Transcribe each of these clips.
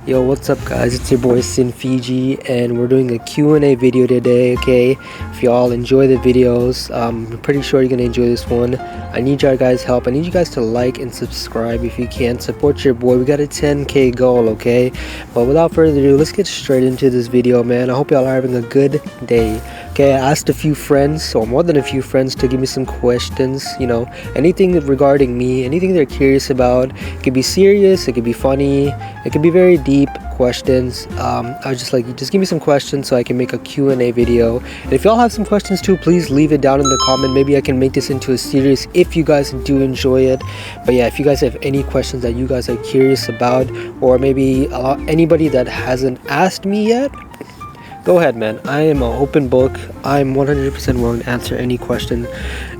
Yo, what's up guys? It's your boy Sinfiji and we're doing a Q&A video today, okay? If y'all enjoy the videos, I'm pretty sure you're gonna enjoy this one. I need your guys' help. I need you guys to like and subscribe if you can. Support your boy. We got a 10K goal, okay? But without further ado, let's get straight into this video, man. I hope y'all are having a good day. Okay, I asked a few friends, or more than a few friends, to give me some questions, anything regarding me, anything they're curious about. It could be serious, it could be funny, it could be very deep questions. I was just like, just give me some questions so I can make a Q&A video. And if y'all have some questions too, please leave it down in the comment. Maybe I can make this into a series if you guys do enjoy it. But yeah, if you guys have any questions that you guys are curious about, or maybe anybody that hasn't asked me yet, go ahead, man. I am an open book. I'm 100% willing to answer any question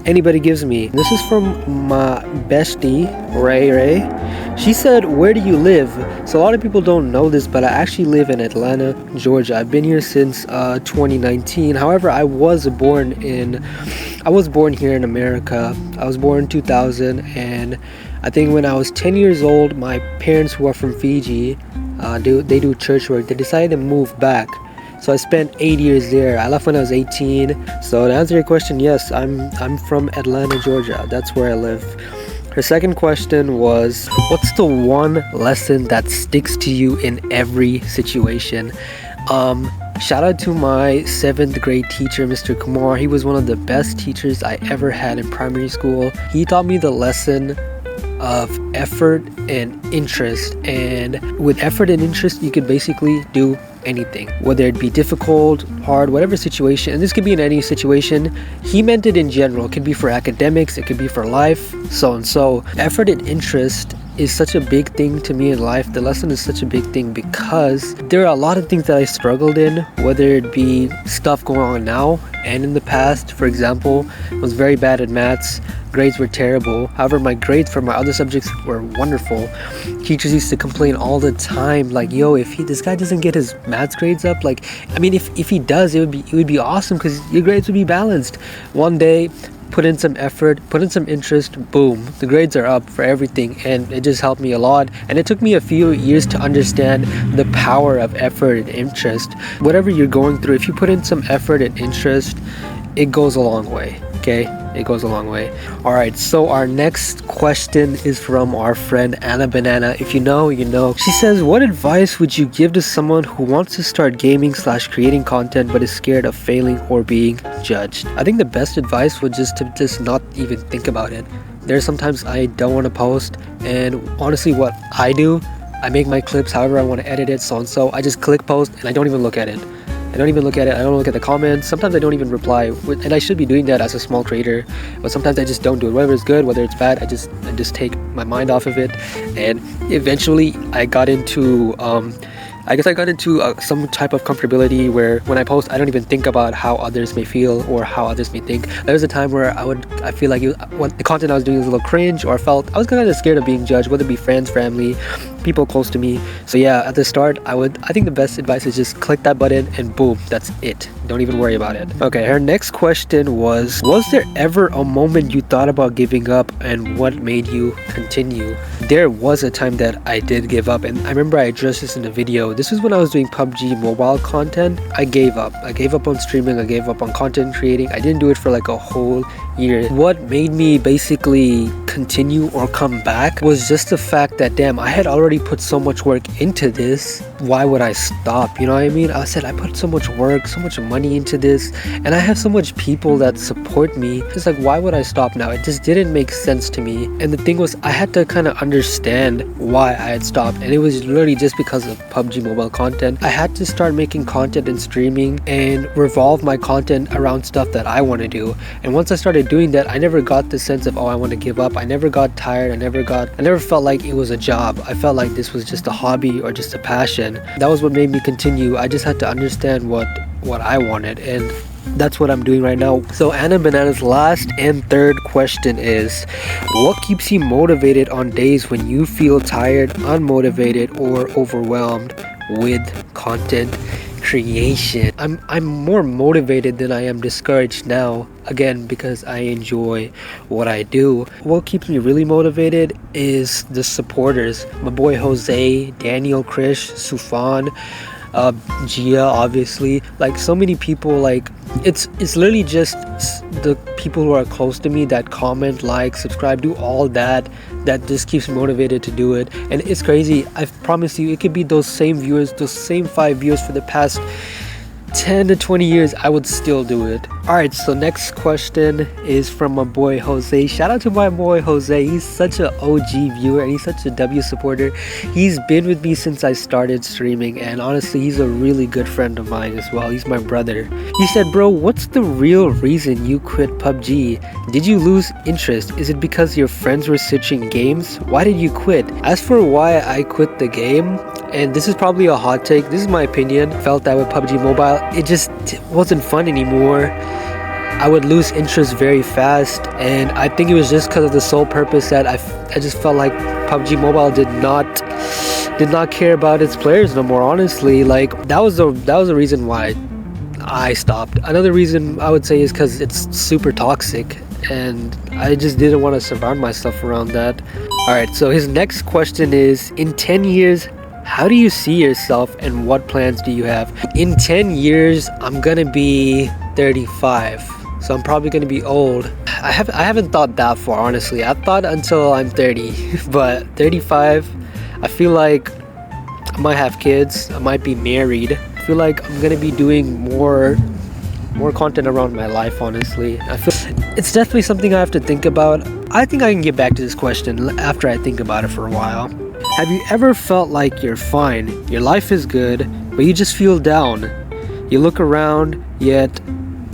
anybody gives me. This is from my bestie, Ray. She said, where do you live? So a lot of people don't know this, but I actually live in Atlanta, Georgia. I've been here since 2019. However, I was born here in America. I was born in 2000, and I think when I was 10 years old, my parents, who are from Fiji, they do church work. They decided to move back. So I spent 8 years there. I left when I was 18. So to answer your question, yes, I'm from Atlanta, Georgia. That's where I live. Her second question was, what's the one lesson that sticks to you in every situation? Shout out to my 7th grade teacher, Mr. Kumar. He was one of the best teachers I ever had in primary school. He taught me the lesson of effort and interest, and with effort and interest you could basically do anything, whether it be difficult, hard, whatever situation. And this could be in any situation. He meant it in general. It could be for academics, it could be for life, so and so. Effort and interest is such a big thing to me in life. The lesson is such a big thing because there are a lot of things that I struggled in, whether it be stuff going on now and in the past. For example, I was very bad at maths. Grades were terrible. However, my grades for my other subjects were wonderful. Teachers used to complain all the time, like, yo, if this guy doesn't get his maths grades up, like, I mean, if he does, it would be awesome because your grades would be balanced. One day, put in some effort, put in some interest, boom, the grades are up for everything. And it just helped me a lot. And it took me a few years to understand the power of effort and interest. Whatever you're going through, if you put in some effort and interest, it goes a long way. Okay, it goes a long way. All right, so our next question is from our friend Anna Banana. If you know, you know. She says, what advice would you give to someone who wants to start gaming / creating content but is scared of failing or being judged? I think the best advice would just not even think about it. There's sometimes I don't want to post, and honestly what I do, I make my clips however I want to edit it, so and so. I just click post and I don't even look at it. I don't look at the comments. Sometimes I don't even reply, and I should be doing that as a small creator, but sometimes I just don't do it. Whether it's good, whether it's bad, I just take my mind off of it. And eventually I got into some type of comfortability where when I post, I don't even think about how others may feel or how others may think. There was a time where I feel like when the content I was doing was a little cringe, or I was kind of scared of being judged, whether it be friends, family, people close to me. So yeah, at the start, I think the best advice is just click that button and boom, that's it. Don't even worry about it. Okay, her next question was there ever a moment you thought about giving up, and what made you continue? There was a time that I did give up, and I remember I addressed this in the video. This was when I was doing PUBG mobile content. I gave up on streaming, I gave up on content creating. I didn't do it for like a whole year. What made me basically continue or come back was just the fact that, damn, I had already put so much work into this. Why would I stop? You know what I mean? I said I put so much work, so much money into this, and I have so much people that support me. It's like, why would I stop now? It just didn't make sense to me. And the thing was, I had to kind of understand why I had stopped, and it was literally just because of PUBG mobile content. I had to start making content and streaming and revolve my content around stuff that I want to do. And once I started doing that, I never got the sense of, oh, I want to give up. I never got tired. I never felt like it was a job. I felt like this was just a hobby or just a passion. That was what made me continue. I just had to understand what I wanted, and that's what I'm doing right now. So Anna Banana's last and third question is, what keeps you motivated on days when you feel tired, unmotivated, or overwhelmed with content creation. I'm more motivated than I am discouraged now, again because I enjoy what I do. What keeps me really motivated is the supporters, my boy Jose, Daniel, Krish, Sufan, Gia, obviously, like so many people. Like it's literally just the people who are close to me that comment, like, subscribe, do all that just keeps me motivated to do it. And it's crazy, I promise you, it could be those same viewers, those same 5 viewers for the past 10 to 20 years, I would still do it. Alright, so next question is from my boy Jose. Shout out to my boy Jose. He's such an OG viewer and he's such a W supporter. He's been with me since I started streaming, and honestly he's a really good friend of mine as well. He's my brother. He said, bro, what's the real reason you quit PUBG? Did you lose interest? Is it because your friends were switching games? Why did you quit? As for why I quit the game, and this is probably a hot take, this is my opinion, felt that with PUBG Mobile, it just wasn't fun anymore. I would lose interest very fast, and I think it was just because of the sole purpose that I just felt like PUBG Mobile did not care about its players no more. Honestly, like that was the reason why I stopped. Another reason I would say is because it's super toxic, and I just didn't want to surround myself around that. Alright, so his next question is, in 10 years, how do you see yourself and what plans do you have? In 10 years, I'm gonna be 35. So I'm probably gonna be old. I haven't thought that far, honestly. I thought until I'm 30, but 35, I feel like I might have kids. I might be married. I feel like I'm gonna be doing more content around my life, honestly. I feel it's definitely something I have to think about. I think I can get back to this question after I think about it for a while. Have you ever felt like you're fine, your life is good, but you just feel down? You look around, yet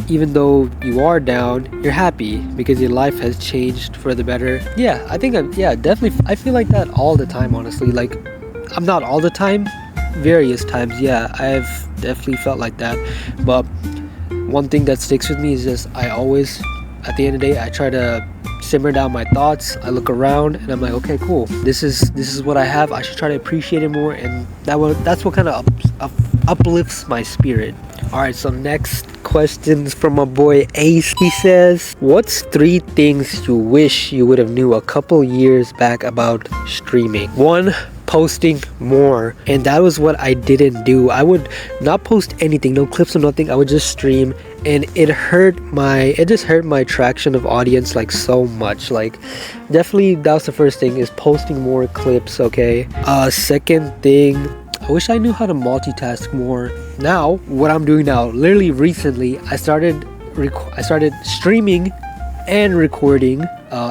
even though you are down, you're happy because your life has changed for the better? Yeah, I think definitely. I feel like that all the time, honestly. Like, I'm not all the time, various times, yeah, I've definitely felt like that. But one thing that sticks with me is just I always, at the end of the day, I try to simmer down my thoughts. I look around and I'm like, okay, cool, this is what I have. I should try to appreciate it more, and that's what kind of uplifts my spirit. Alright, so next question's from my boy Ace. He says, what's 3 things you wish you would have knew a couple years back about streaming? 1, posting more, and that was what I didn't do. I would not post anything, no clips or nothing. I would just stream, and it just hurt my traction of audience like so much. Like, definitely that was the first thing, is posting more clips. Okay, second thing, I wish I knew how to multitask more. Now what I'm doing now, literally recently, I started streaming and recording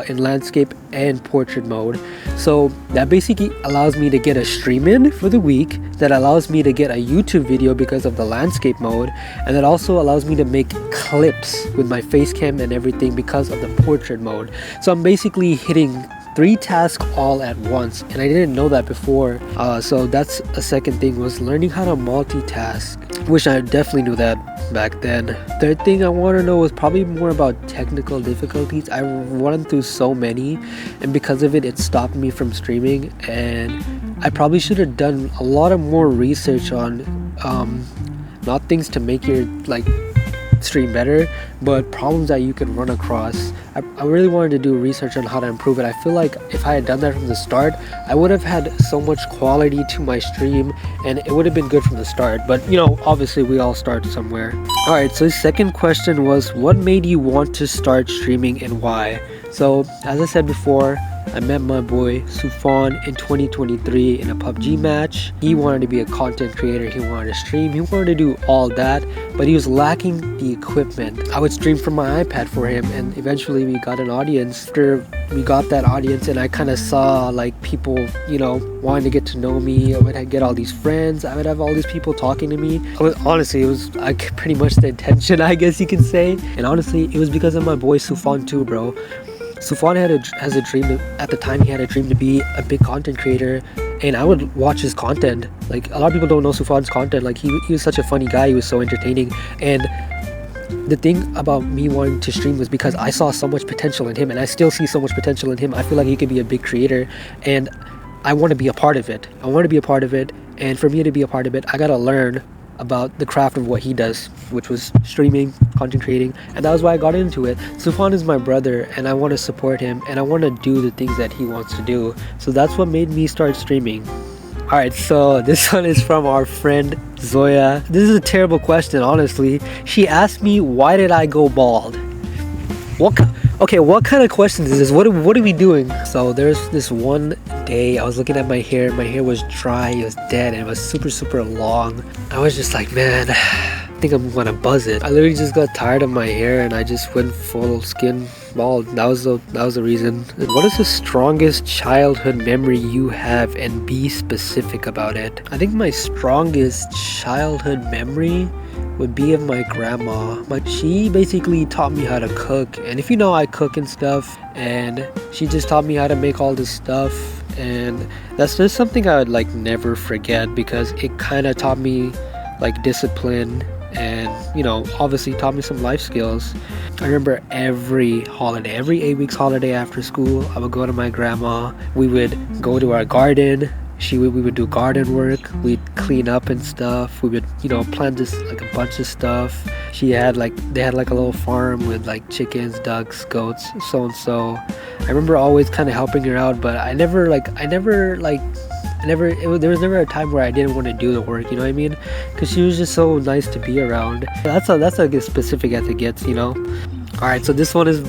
in landscape and portrait mode. So that basically allows me to get a stream in for the week, that allows me to get a YouTube video because of the landscape mode, and that also allows me to make clips with my face cam and everything because of the portrait mode. So I'm basically hitting 3 tasks all at once, and I didn't know that before. So that's a second thing, was learning how to multitask. Wish I definitely knew that back then. Third thing I want to know was probably more about technical difficulties. I run through so many, and because of it, it stopped me from streaming. And I probably should have done a lot of more research on not things to make your stream better, but problems that you could run across. I really wanted to do research on how to improve it. I feel like if I had done that from the start, I would have had so much quality to my stream, and it would have been good from the start. But you know, obviously we all start somewhere. Alright, so the second question was, what made you want to start streaming and why? So as I said before, I met my boy Sufan in 2023 in a PUBG match. He wanted to be a content creator, he wanted to stream, he wanted to do all that, but he was lacking the equipment. I would stream from my iPad for him, and eventually we got an audience. After we got that audience, and I kind of saw like people, you know, wanting to get to know me. I would get all these friends, I would have all these people talking to me. Honestly, it was like pretty much the intention, I guess you can say. And honestly, it was because of my boy Sufan too, bro. Sufan has a dream at the time, he had a dream to be a big content creator, and I would watch his content. Like, a lot of people don't know Sufan's content. Like, he was such a funny guy, he was so entertaining. And the thing about me wanting to stream was because I saw so much potential in him, and I still see so much potential in him. I feel like he could be a big creator, and I want to be a part of it. And for me to be a part of it, I gotta learn about the craft of what he does, which was streaming, content creating, and that was why I got into it. Sufan is my brother, and I want to support him, and I want to do the things that he wants to do. So that's what made me start streaming. Alright, so this one is from our friend Zoya. This is a terrible question, honestly. She asked me, why did I go bald? What kind of questions is this? What are we doing? So there's this one day I was looking at my hair. My hair was dry, it was dead, and it was super long. I was just like, man, I think I'm gonna buzz it. I literally just got tired of my hair and I just went full skin bald. That was the reason. What is the strongest childhood memory you have, and be specific about it? I think my strongest childhood memory would be of my grandma. She basically taught me how to cook, and if you know, I cook and stuff, and she just taught me how to make all this stuff, and that's just something I would like never forget, because it kind of taught me like discipline, and you know, obviously taught me some life skills. I remember every 8 weeks holiday after school, I would go to my grandma. We would go to our garden. We would do garden work. We'd clean up and stuff. We would, you know, plant just like a bunch of stuff. They had like a little farm with like chickens, ducks, goats, so and so. I remember always kind of helping her out, but there was never a time where I didn't want to do the work, you know what I mean? Because she was just so nice to be around. That's like as specific as it gets, you know? Alright, so this one is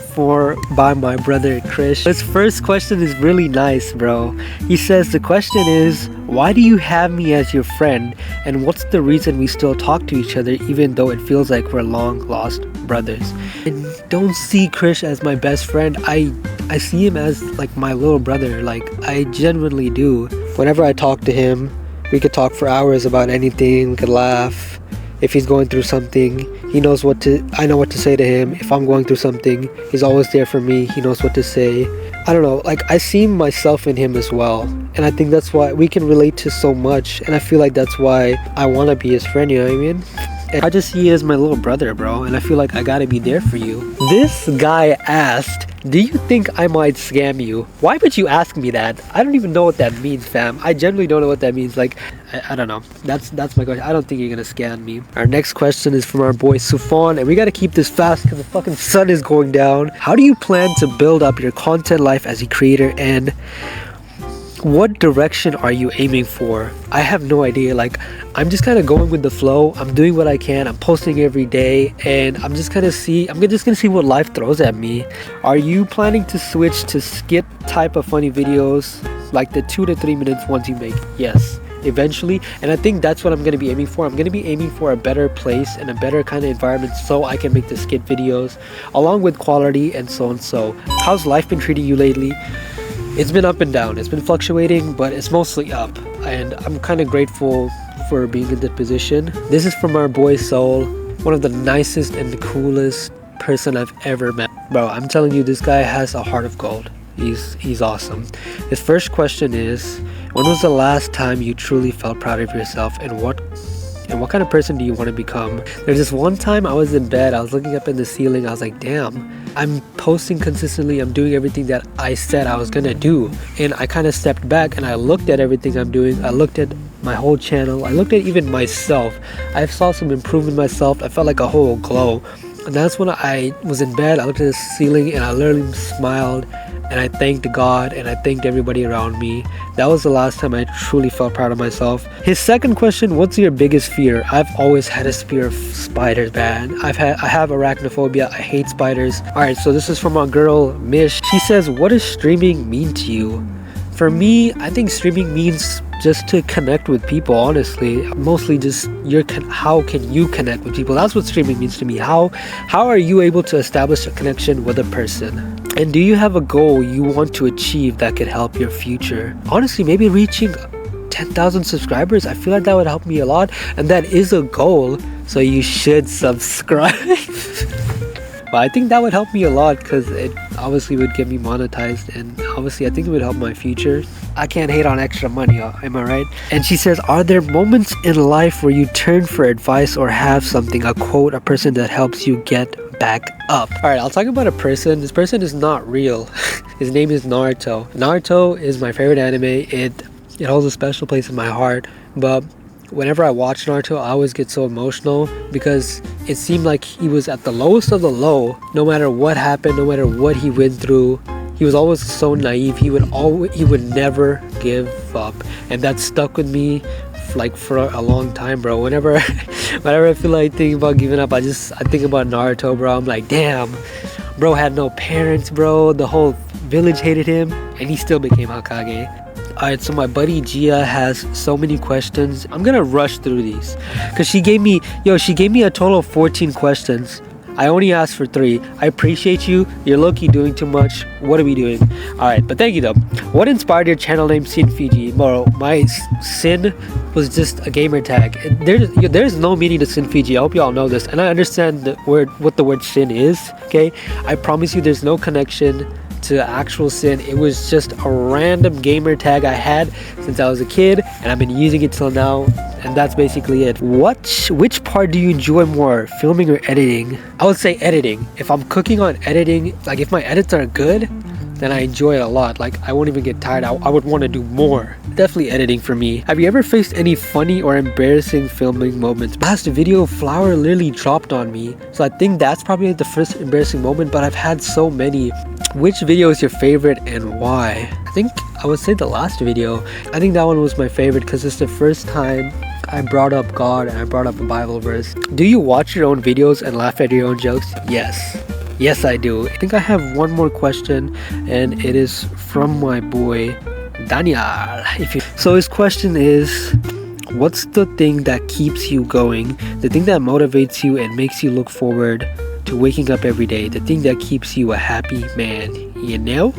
by my brother Krish. His first question is really nice, bro. He says, the question is, why do you have me as your friend, and what's the reason we still talk to each other even though it feels like we're long lost brothers? And don't see Krish as my best friend. I see him as like my little brother. Like, I genuinely do. Whenever I talk to him, we could talk for hours about anything. We could laugh. If he's going through something, I know what to say to him. If I'm going through something, he's always there for me. He knows what to say. I don't know, like, I see myself in him as well, and I think that's why we can relate to so much, and I feel like that's why I want to be his friend, you know what I mean? And I just see you as my little brother, bro, and I feel like I gotta be there for you. This guy asked, do you think I might scam you? Why would you ask me that? I don't even know what that means, fam. I genuinely don't know what that means. Like, I don't know. That's my question. I don't think you're gonna scam me. Our next question is from our boy Sufan, and we gotta keep this fast because the fucking sun is going down. How do you plan to build up your content life as a creator, and what direction are you aiming for? I have no idea. Like, I'm just kind of going with the flow. I'm doing what I can. I'm posting every day, and I'm just gonna see what life throws at me. Are you planning to switch to skit type of funny videos, like the 2 to 3 minutes ones you make? Yes, eventually. And I think that's what I'm gonna be aiming for. I'm gonna be aiming for a better place and a better kind of environment so I can make the skit videos along with quality and so and so. How's life been treating you lately? It's been up and down. It's been fluctuating, but it's mostly up, and I'm kind of grateful for being in that position. This is from our boy Soul, one of the nicest and the coolest person I've ever met. Bro, I'm telling you, this guy has a heart of gold. He's awesome. His first question is, when was the last time you truly felt proud of yourself, and what kind of person do you want to become? There's this one time I was in bed, I was looking up in the ceiling, I was like, damn, I'm posting consistently, I'm doing everything that I said I was gonna do. And I kind of stepped back and I looked at everything I'm doing. I looked at my whole channel. I looked at even myself. I saw some improvement in myself. I felt like a whole glow. And that's when I was in bed, I looked at the ceiling and I literally smiled, and I thanked God and I thanked everybody around me. That was the last time I truly felt proud of myself. His second question, what's your biggest fear? I've always had a fear of spiders, man. I have arachnophobia. I hate spiders. Alright, so this is from our girl Mish. She says, what does streaming mean to you? For me, I think streaming means just to connect with people, honestly. Mostly just how can you connect with people? That's what streaming means to me. How are you able to establish a connection with a person? And do you have a goal you want to achieve that could help your future? Honestly, maybe reaching 10,000 subscribers. I feel like that would help me a lot, and that is a goal, so you should subscribe. But I think that would help me a lot because it obviously would get me monetized, and obviously I think it would help my future. I can't hate on extra money, am I right? And she says, are there moments in life where you turn for advice or have something, a quote, a person that helps you get back up? Alright, I'll talk about a person. This person is not real. His name is Naruto. Naruto is my favorite anime. It holds a special place in my heart. But whenever I watch Naruto, I always get so emotional because it seemed like he was at the lowest of the low. No matter what happened, no matter what he went through, he was always so naive. He would never give up, and that stuck with me like for a long time, bro. Whenever I feel like thinking about giving up, I think about Naruto, bro. I'm like, damn, bro had no parents, bro. The whole village hated him, and he still became Hokage. Alright, so my buddy Gia has so many questions. I'm gonna rush through these because she gave me a total of 14 questions. I only asked for 3. I appreciate you. You're low-key doing too much. What are we doing? Alright, but thank you though. What inspired your channel name Sinfiji? Bro, my Sin was just a gamer tag. There's no meaning to Sinfiji. I hope y'all know this, and I understand what the word sin is. Okay, I promise you, there's no connection to actual Sin. It was just a random gamer tag I had since I was a kid, and I've been using it till now, and that's basically it. Which part do you enjoy more, filming or editing? I would say editing. If I'm cooking on editing, like if my edits are good, then I enjoy it a lot. Like I won't even get tired. I would want to do more. Definitely editing for me. Have you ever faced any funny or embarrassing filming moments? Last video, flour literally dropped on me, so I think that's probably the first embarrassing moment, but I've had so many. Which video is your favorite and why? I think I would say the last video. I think that one was my favorite because it's the first time I brought up God and I brought up a Bible verse. Do you watch your own videos and laugh at your own jokes? Yes, I do. I think I have one more question, and it is from my boy Daniel. So his question is, what's the thing that keeps you going? The thing that motivates you and makes you look forward to waking up every day, the thing that keeps you a happy man, you know?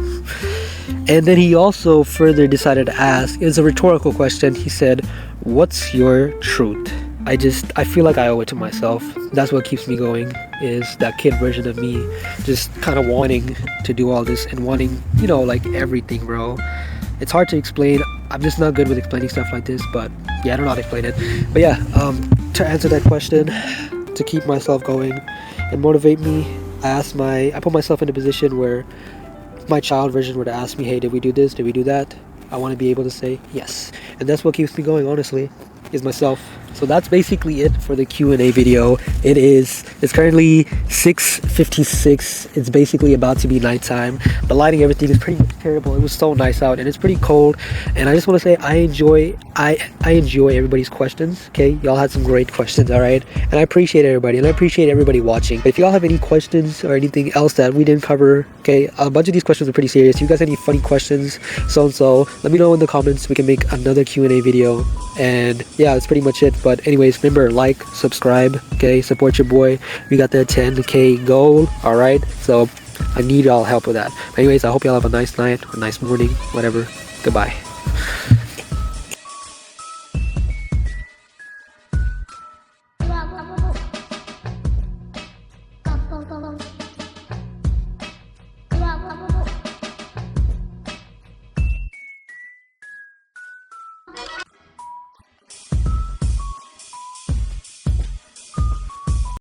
And then he also further decided to ask, it's a rhetorical question. He said, what's your truth? I feel like I owe it to myself. That's what keeps me going, is that kid version of me just kind of wanting to do all this and wanting, like everything, bro. It's hard to explain. I'm just not good with explaining stuff like this, but yeah, I don't know how to explain it. But yeah, to answer that question, to keep myself going and motivate me, I put myself in a position where if my child version were to ask me, hey, did we do this, did we do that, I want to be able to say yes. And that's what keeps me going, honestly, is myself. So that's basically it for the Q&A video. It's currently 6:56. It's basically about to be nighttime. The lighting, everything is pretty terrible. It was so nice out and it's pretty cold, and I just want to say I enjoy everybody's questions. Okay, y'all had some great questions. All right, and I appreciate everybody, and I appreciate everybody watching. If y'all have any questions or anything else that we didn't cover, okay, a bunch of these questions are pretty serious. If you guys have any funny questions, so let me know in the comments. We can make another Q&A video. And yeah, that's pretty much it. But anyways, remember, like, subscribe, okay, support your boy. We got that 10K goal. All right, so I need y'all help with that. Anyways, I hope y'all have a nice night or nice morning, whatever. Goodbye.